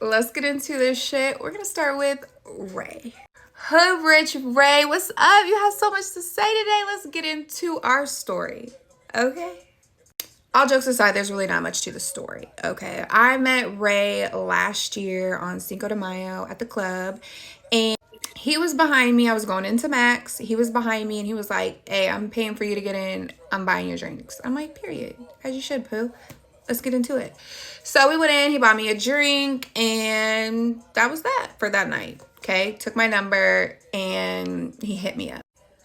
let's get into this shit. We're gonna start with Ray. Hood Rich Ray, what's up? You have so much to say today. Let's get into our story. Okay? All jokes aside, there's really not much to the story. Okay. I met Ray last year on Cinco de Mayo at the club, and he was behind me. I was going into Max. He was behind me and he was like, "Hey, I'm paying for you to get in. I'm buying your drinks." I'm like, "Period. As you should, Pooh. Let's get into it." So we went in, he bought me a drink, and that was that for that night. Okay. Took my number and he hit me up.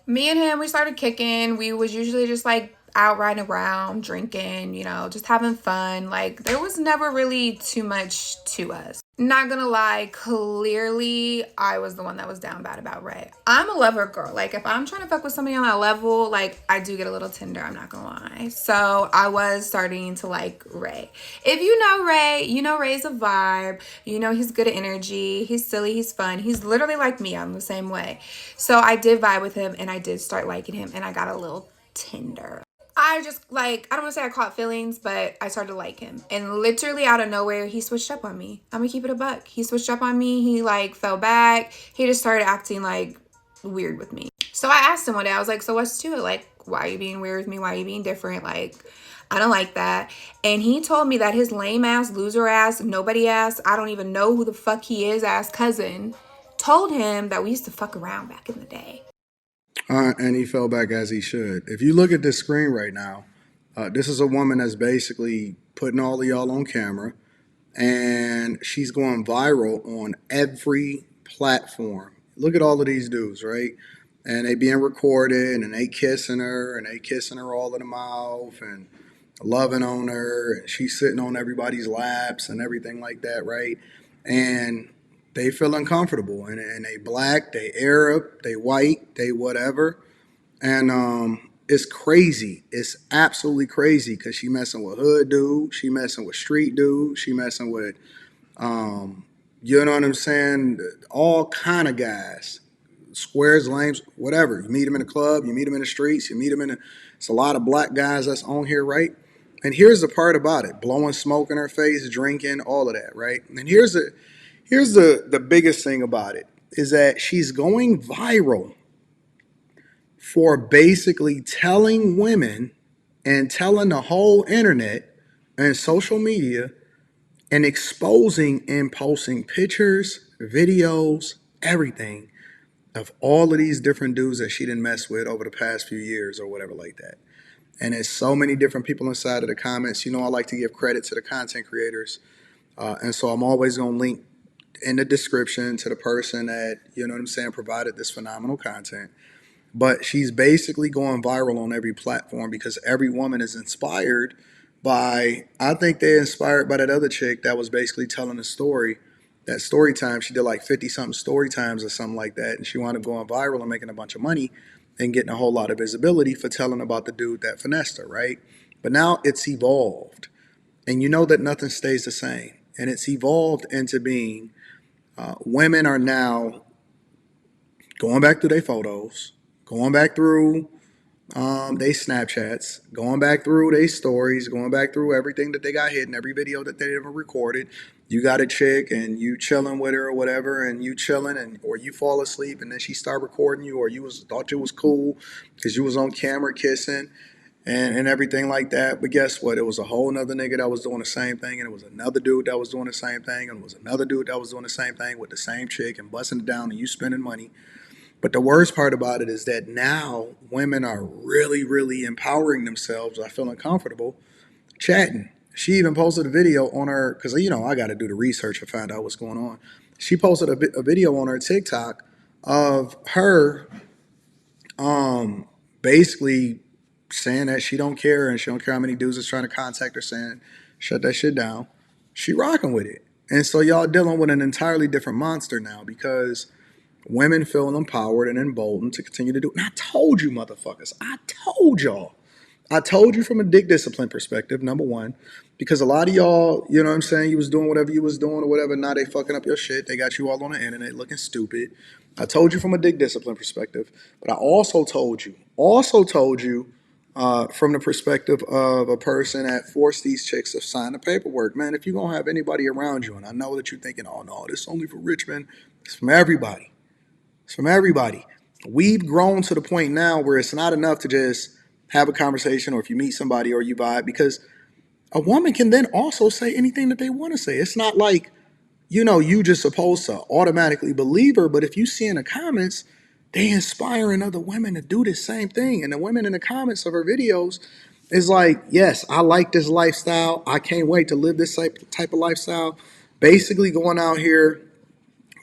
Me and him, we started kicking. We was usually just like out riding around, drinking, just having fun. Like there was never really too much to us. Not gonna lie, clearly I was the one that was down bad about Ray. I'm a lover girl. Like if I'm trying to fuck with somebody on that level, like I do get a little tender, I'm not gonna lie. So I was starting to like Ray. If you know Ray, you know Ray's a vibe. You know he's good energy. He's silly, he's fun. He's literally like me. I'm the same way. So I did vibe with him and I did start liking him and I got a little tender. I just like, I don't want to say I caught feelings, but I started to like him. And literally out of nowhere, he switched up on me. I'm gonna keep it a buck. He switched up on me. He like fell back. He just started acting like weird with me. So I asked him one day, I was like, "So what's to it? Like, why are you being weird with me? Why are you being different? Like, I don't like that." And he told me that his lame ass, loser ass, nobody ass, I don't even know who the fuck he is ass cousin told him that we used to fuck around back in the day. And he fell back as he should. If you look at this screen right now, this is a woman that's basically putting all of y'all on camera, and she's going viral on every platform. Look at all of these dudes, right? And they being recorded, and they kissing her, and they kissing her all in the mouth, and loving on her, and she's sitting on everybody's laps and everything like that, right? And they feel uncomfortable, and they black, they Arab, they white, they whatever, and it's crazy. It's absolutely crazy because she messing with hood dude, she messing with street dude, she messing with, you know what I'm saying? All kind of guys, squares, lames, whatever. You meet them in the club, you meet them in the streets, you meet them in the. It's a lot of black guys that's on here, right? And here's the part about it: blowing smoke in her face, drinking, all of that, right? And here's the biggest thing about it is that she's going viral for basically telling women and telling the whole internet and social media and exposing and posting pictures, videos, everything of all of these different dudes that she didn't mess with over the past few years or whatever like that. And there's so many different people inside of the comments. You know, I like to give credit to the content creators. And so I'm always going to link in the description to the person that, you know what I'm saying, provided this phenomenal content. But she's basically going viral on every platform because every woman is inspired by, I think they're inspired by that other chick that was basically telling a story. That story time, she did like 50 something story times or something like that. And she wound up going viral and making a bunch of money and getting a whole lot of visibility for telling about the dude that finessed her, right? But now it's evolved. And you know that nothing stays the same. And it's evolved into being women are now going back through their photos, going back through they Snapchats, going back through they stories, going back through everything that they got hidden, every video that they ever recorded. You got a chick and you chilling with her or whatever, and you chilling, and or you fall asleep and then she start recording you, or you was thought you was cool because you was on camera kissing and everything like that. But guess what? It was a whole nother nigga that was doing the same thing, and it was another dude that was doing the same thing, and it was another dude that was doing the same thing with the same chick and busting it down, and you spending money. But the worst part about it is that now women are really, really empowering themselves. I feeling comfortable chatting. She even posted a video on her, because, you know, I got to do the research to find out what's going on. She posted a video on her TikTok of her basically saying that she don't care and she don't care how many dudes is trying to contact her saying, shut that shit down. She rocking with it. And so y'all dealing with an entirely different monster now because women feel empowered and emboldened to continue to do it. And I told you, motherfuckers. I told y'all. I told you from a dick discipline perspective, number one, because a lot of y'all, you know what I'm saying, you was doing whatever you was doing or whatever. Now they fucking up your shit. They got you all on the internet looking stupid. I told you from a dick discipline perspective, but I also told you, from the perspective of a person that forced these chicks to sign the paperwork. Man, if you're going to have anybody around you, and I know that you're thinking, oh no, this is only for rich men, it's from everybody. It's from everybody. We've grown to the point now where it's not enough to just have a conversation or if you meet somebody or you vibe, because a woman can then also say anything that they want to say. It's not like, you just supposed to automatically believe her, but if you see in the comments, they inspiring other women to do the same thing. And the women in the comments of her videos is like, yes, I like this lifestyle. I can't wait to live this type of lifestyle. Basically going out here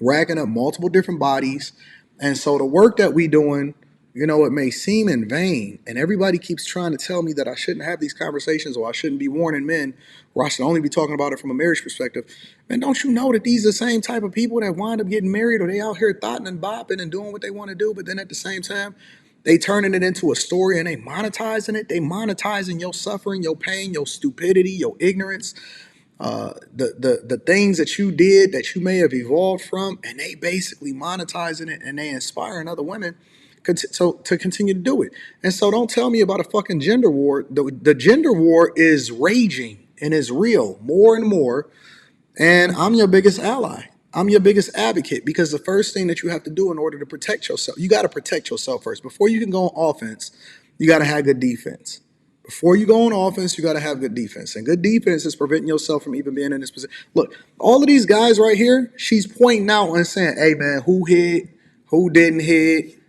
racking up multiple different bodies. And so the work that we doing, it may seem in vain. And everybody keeps trying to tell me that I shouldn't have these conversations or I shouldn't be warning men or I should only be talking about it from a marriage perspective. Man, don't you know that these are the same type of people that wind up getting married or they out here thotting and bopping and doing what they want to do, but then at the same time, they turning it into a story and they monetizing it. They monetizing your suffering, your pain, your stupidity, your ignorance, the things that you did that you may have evolved from, and they basically monetizing it and they inspiring other women to continue to do it. And so don't tell me about a fucking gender war. The gender war is raging and is real more and more. And I'm your biggest ally. I'm your biggest advocate, because the first thing that you have to do in order to protect yourself, you got to protect yourself first. Before you can go on offense, you got to have good defense. Before you go on offense, you got to have good defense. And good defense is preventing yourself from even being in this position. Look, all of these guys right here, she's pointing out and saying, hey, man, who hit, who didn't hit,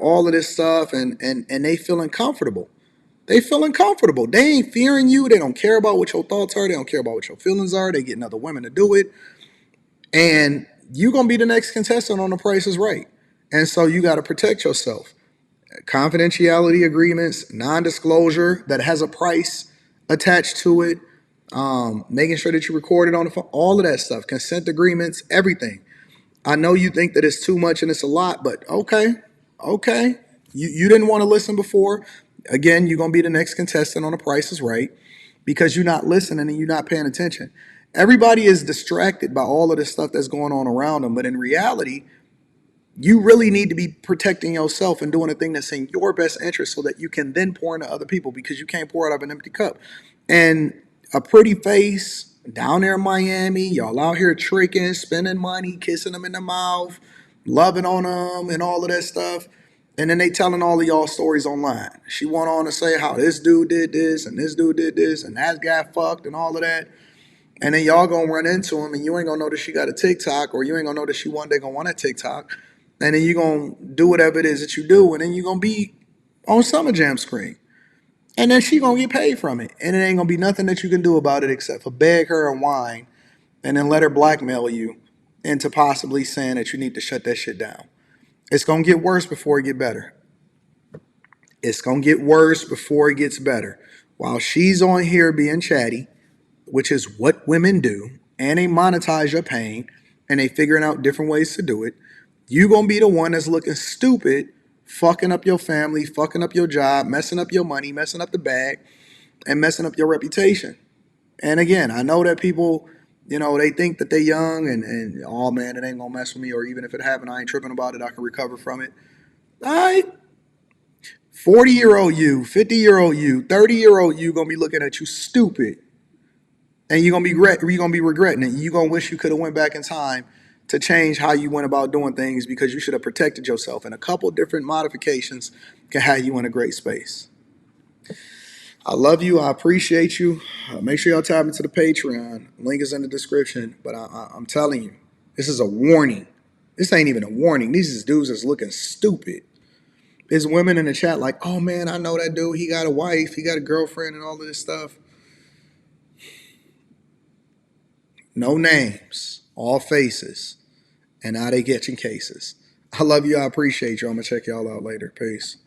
all of this stuff. And they feeling comfortable. They feeling comfortable. They ain't fearing you. They don't care about what your thoughts are. They don't care about what your feelings are. They getting other women to do it. And you're going to be the next contestant on The Price is Right. And so you got to protect yourself. Confidentiality agreements, non-disclosure that has a price attached to it, making sure that you record it on the phone, all of that stuff, consent agreements, everything. I know you think that it's too much and it's a lot, but okay. You didn't want to listen before. Again, you're going to be the next contestant on The Price is Right because you're not listening and you're not paying attention. Everybody is distracted by all of this stuff that's going on around them, but in reality, you really need to be protecting yourself and doing a thing that's in your best interest so that you can then pour into other people, because you can't pour out of an empty cup. And a pretty face down there in Miami, y'all out here tricking, spending money, kissing them in the mouth, loving on them and all of that stuff. And then they telling all of y'all stories online. She went on to say how this dude did this and this dude did this and that guy fucked and all of that. And then y'all gonna run into him and you ain't gonna know that she got a TikTok, or you ain't gonna know that she one day gonna want a TikTok. And then you gonna do whatever it is that you do, and then you gonna be on Summer Jam screen. And then she gonna get paid from it. And it ain't gonna be nothing that you can do about it except for beg her and whine and then let her blackmail you into possibly saying that you need to shut that shit down. It's gonna get worse before it get better. It's gonna get worse before it gets better. While she's on here being chatty, which is what women do, and they monetize your pain, and they figuring out different ways to do it, you gonna be the one that's looking stupid, fucking up your family, fucking up your job, messing up your money, messing up the bag, and messing up your reputation. And again, I know that people, they think that they're young and oh man, it ain't gonna mess with me, or even if it happened, I ain't tripping about it, I can recover from it. All right. 40-year-old you, 50-year-old you, 30-year-old you gonna be looking at you stupid. And you're gonna be regretting it. You're gonna wish you could have went back in time to change how you went about doing things, because you should have protected yourself. And a couple different modifications can have you in a great space. I love you. I appreciate you. Make sure y'all tap into the Patreon. Link is in the description. But I'm telling you, this is a warning. This ain't even a warning. These is dudes that's looking stupid. There's women in the chat like, oh man, I know that dude. He got a wife. He got a girlfriend and all of this stuff. No names, all faces. And now they catching cases. I love you. I appreciate you. I'm going to check y'all out later. Peace.